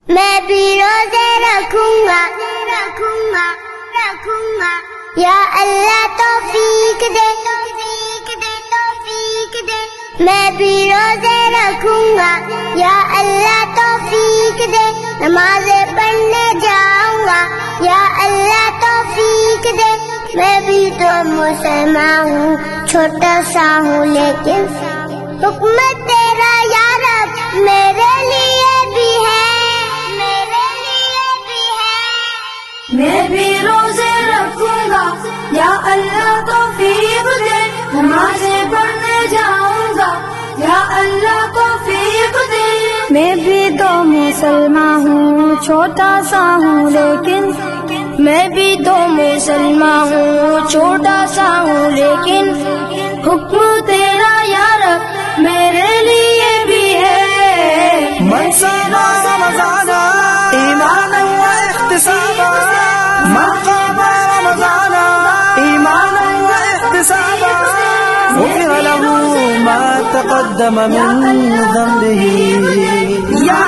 میں بھی روزے رکھوں گا یا اللہ توفیق دے میں بھی روزے رکھوں گا یا اللہ توفیق دے نمازیں پڑھنے جاؤں گا یا اللہ توفیق دے میں بھی تو مسلمان ہوں چھوٹا سا ہوں لیکن حکم تیرا یا رب میرے لیے بھی ہے میں بھی روزے رکھوں گا یا اللہ توفیق دے نمازیں پڑھنے جاؤں گا یا اللہ توفیق دے میں بھی تو مسلمان ہوں چھوٹا سا ہوں لیکن میں بھی تو مسلمان ہوں چھوٹا سا ہوں لیکن حکم تیرا یا رب میرے لیے بھی ہے من صام رمضان ایمانا واحتسابا من قام رمضان ایمانا واحتسابا غفر له ما تقدم من ذنبه یا